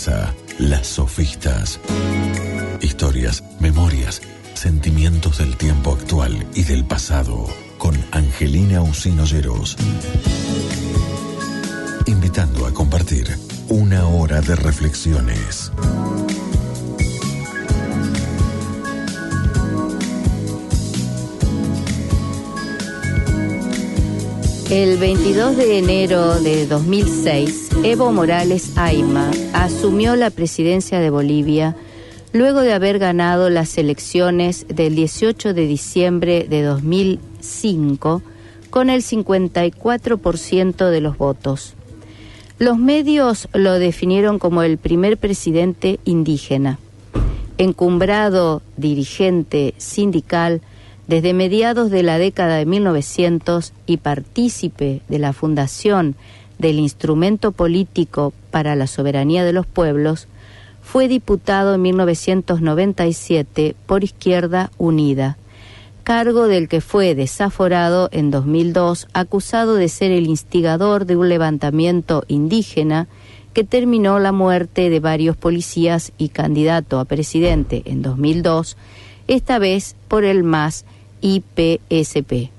Mesa, Las Sofistas. Historias, memorias, sentimientos del tiempo actual y del pasado, con Angelina Usino Lleros. Invitando a compartir una hora de reflexiones. El 22 de enero de 2006, Evo Morales Ayma asumió la presidencia de Bolivia luego de haber ganado las elecciones del 18 de diciembre de 2005 con el 54% de los votos. Los medios lo definieron como el primer presidente indígena. Encumbrado dirigente sindical desde mediados de la década de 1900 y partícipe de la fundación del Instrumento Político para la Soberanía de los Pueblos, fue diputado en 1997 por Izquierda Unida, cargo del que fue desaforado en 2002, acusado de ser el instigador de un levantamiento indígena que terminó la muerte de varios policías y candidato a presidente en 2002, esta vez por el MAS IPSP.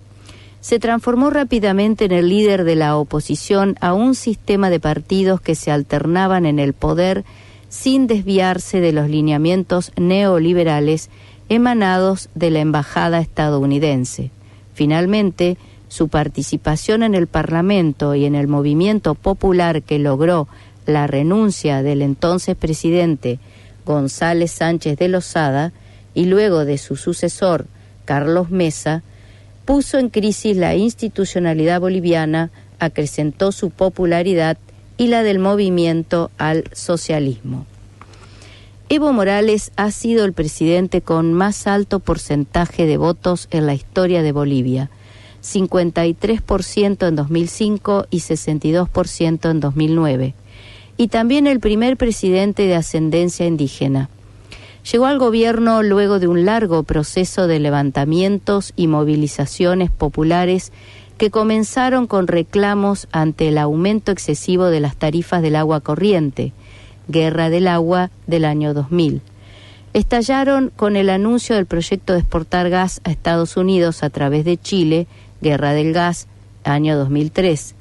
Se transformó rápidamente en el líder de la oposición a un sistema de partidos que se alternaban en el poder sin desviarse de los lineamientos neoliberales emanados de la embajada estadounidense. Finalmente, su participación en el Parlamento y en el movimiento popular que logró la renuncia del entonces presidente González Sánchez de Lozada y luego de su sucesor Carlos Mesa, puso en crisis la institucionalidad boliviana, acrecentó su popularidad y la del movimiento al socialismo. Evo Morales ha sido el presidente con más alto porcentaje de votos en la historia de Bolivia, 53% en 2005 y 62% en 2009, y también el primer presidente de ascendencia indígena. Llegó al gobierno luego de un largo proceso de levantamientos y movilizaciones populares que comenzaron con reclamos ante el aumento excesivo de las tarifas del agua corriente, Guerra del Agua del año 2000. Estallaron con el anuncio del proyecto de exportar gas a Estados Unidos a través de Chile, Guerra del Gas, año 2003,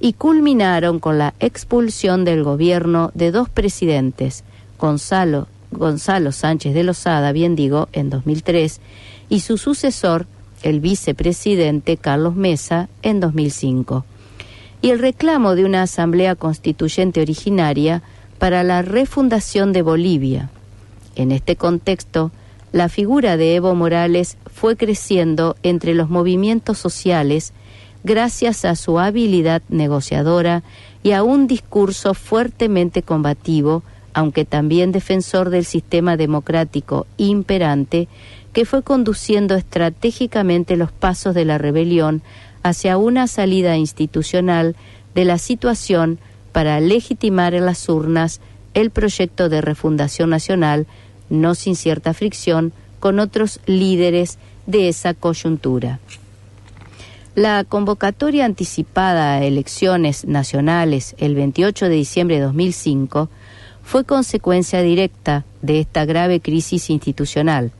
y culminaron con la expulsión del gobierno de dos presidentes, Gonzalo Sánchez de Lozada, en 2003, y su sucesor, el vicepresidente Carlos Mesa, en 2005. Y el reclamo de una asamblea constituyente originaria para la refundación de Bolivia. En este contexto, la figura de Evo Morales fue creciendo entre los movimientos sociales gracias a su habilidad negociadora y a un discurso fuertemente combativo, aunque también defensor del sistema democrático imperante, que fue conduciendo estratégicamente los pasos de la rebelión hacia una salida institucional de la situación para legitimar en las urnas el proyecto de refundación nacional, no sin cierta fricción con otros líderes de esa coyuntura. La convocatoria anticipada a elecciones nacionales el 28 de diciembre de 2005 fue consecuencia directa de esta grave crisis institucional.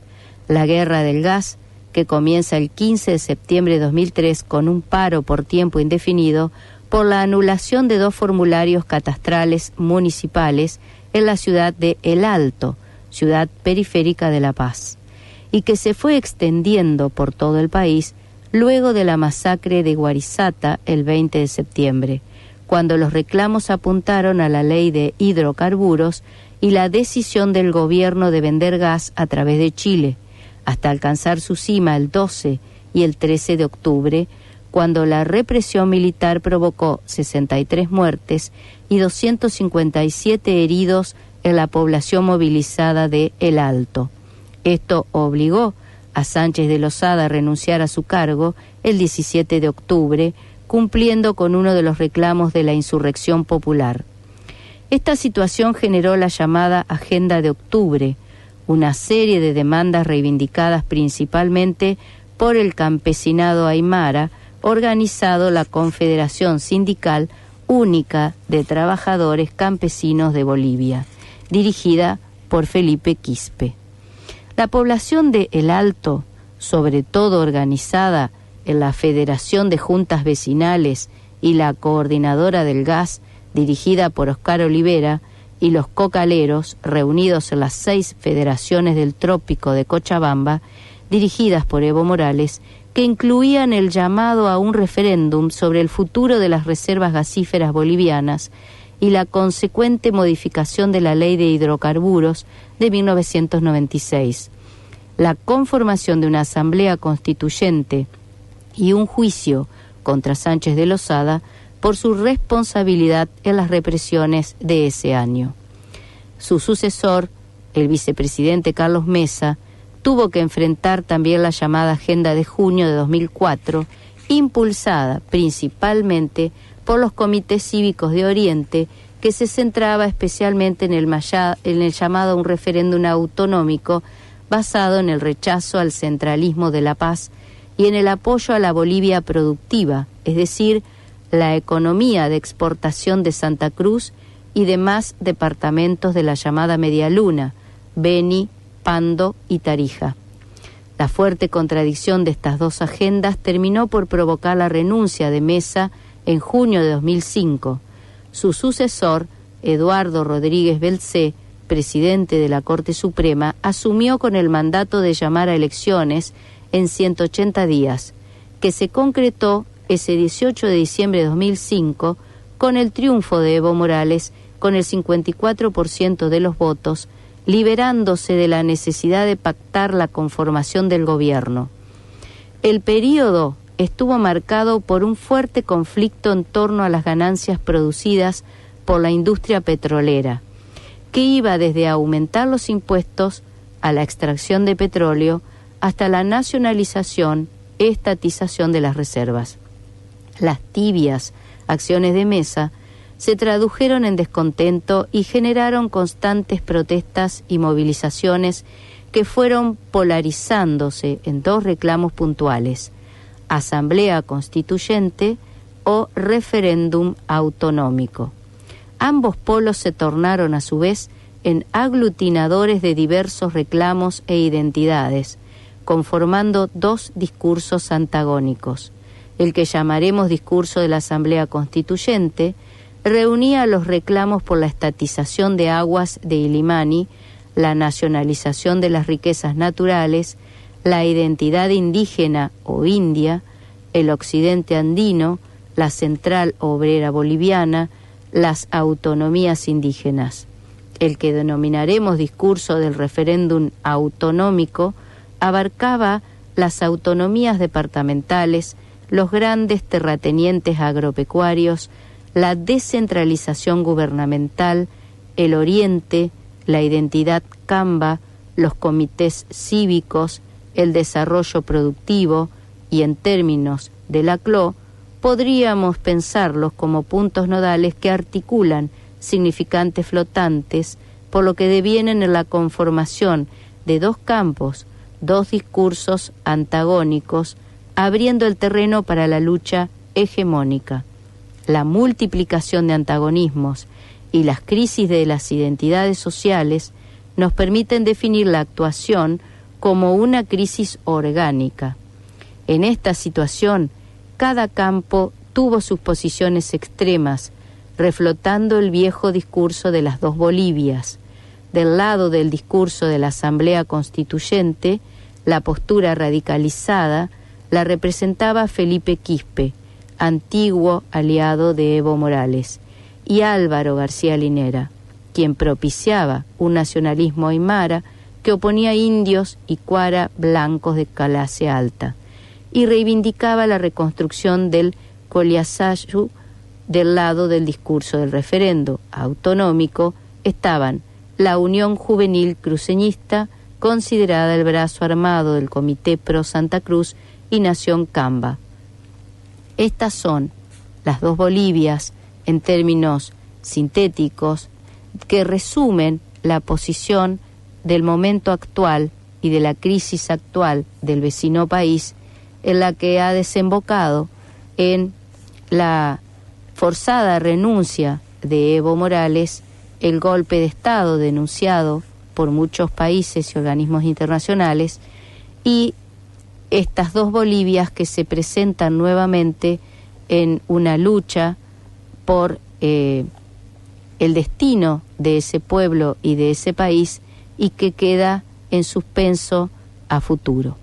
La guerra del gas, que comienza el 15 de septiembre de 2003 con un paro por tiempo indefinido por la anulación de dos formularios catastrales municipales en la ciudad de El Alto, ciudad periférica de La Paz, y que se fue extendiendo por todo el país luego de la masacre de Guarizata el 20 de septiembre, cuando los reclamos apuntaron a la ley de hidrocarburos y la decisión del gobierno de vender gas a través de Chile, hasta alcanzar su cima el 12 y el 13 de octubre, cuando la represión militar provocó 63 muertes y 257 heridos en la población movilizada de El Alto. Esto obligó a Sánchez de Lozada a renunciar a su cargo el 17 de octubre, cumpliendo con uno de los reclamos de la insurrección popular. Esta situación generó la llamada Agenda de Octubre, una serie de demandas reivindicadas principalmente por el campesinado aymara, organizado la Confederación Sindical Única de Trabajadores Campesinos de Bolivia, dirigida por Felipe Quispe. La población de El Alto, sobre todo organizada en la Federación de Juntas Vecinales y la Coordinadora del Gas, dirigida por Oscar Olivera, y los cocaleros, reunidos en las 6 federaciones del Trópico de Cochabamba, dirigidas por Evo Morales, que incluían el llamado a un referéndum sobre el futuro de las reservas gasíferas bolivianas y la consecuente modificación de la Ley de Hidrocarburos de 1996. La conformación de una asamblea constituyente y un juicio contra Sánchez de Lozada por su responsabilidad en las represiones de ese año. Su sucesor, el vicepresidente Carlos Mesa, tuvo que enfrentar también la llamada Agenda de Junio de 2004, impulsada principalmente por los comités cívicos de Oriente, que se centraba especialmente en el llamado a un referéndum autonómico basado en el rechazo al centralismo de La Paz y en el apoyo a la Bolivia productiva, es decir, la economía de exportación de Santa Cruz y demás departamentos de la llamada Media Luna, Beni, Pando y Tarija. La fuerte contradicción de estas dos agendas terminó por provocar la renuncia de Mesa en junio de 2005. Su sucesor, Eduardo Rodríguez Belcé, presidente de la Corte Suprema, asumió con el mandato de llamar a elecciones en 180 días, que se concretó ese 18 de diciembre de 2005 con el triunfo de Evo Morales con el 54% de los votos, liberándose de la necesidad de pactar la conformación del gobierno. El período estuvo marcado por un fuerte conflicto en torno a las ganancias producidas por la industria petrolera, que iba desde aumentar los impuestos a la extracción de petróleo hasta la nacionalización, estatización de las reservas. Las tibias acciones de Mesa se tradujeron en descontento y generaron constantes protestas y movilizaciones que fueron polarizándose en dos reclamos puntuales: asamblea constituyente o referéndum autonómico. Ambos polos se tornaron a su vez en aglutinadores de diversos reclamos e identidades, conformando dos discursos antagónicos. El que llamaremos discurso de la Asamblea Constituyente reunía los reclamos por la estatización de aguas de Illimani, la nacionalización de las riquezas naturales, la identidad indígena o india, el occidente andino, la central obrera boliviana, las autonomías indígenas. El que denominaremos discurso del referéndum autonómico abarcaba las autonomías departamentales, los grandes terratenientes agropecuarios, la descentralización gubernamental, el oriente, la identidad camba, los comités cívicos, el desarrollo productivo y, en términos de la CLO, podríamos pensarlos como puntos nodales que articulan significantes flotantes, por lo que devienen en la conformación de dos campos, dos discursos antagónicos, abriendo el terreno para la lucha hegemónica. La multiplicación de antagonismos y las crisis de las identidades sociales nos permiten definir la actuación como una crisis orgánica. En esta situación, cada campo tuvo sus posiciones extremas, reflotando el viejo discurso de las dos Bolivias. Del lado del discurso de la Asamblea Constituyente, la postura radicalizada la representaba Felipe Quispe, antiguo aliado de Evo Morales, y Álvaro García Linera, quien propiciaba un nacionalismo aymara que oponía indios y cuara blancos de clase alta, y reivindicaba la reconstrucción del Collazayú. Del lado del discurso del referendo autonómico estaban la Unión Juvenil Cruceñista, considerada el brazo armado del Comité Pro Santa Cruz, y Nación Camba. Estas son las dos Bolivias, en términos sintéticos, que resumen la posición del momento actual y de la crisis actual del vecino país, en la que ha desembocado en la forzada renuncia de Evo Morales el golpe de Estado denunciado por muchos países y organismos internacionales, y estas dos Bolivias que se presentan nuevamente en una lucha por el destino de ese pueblo y de ese país, y que queda en suspenso a futuro.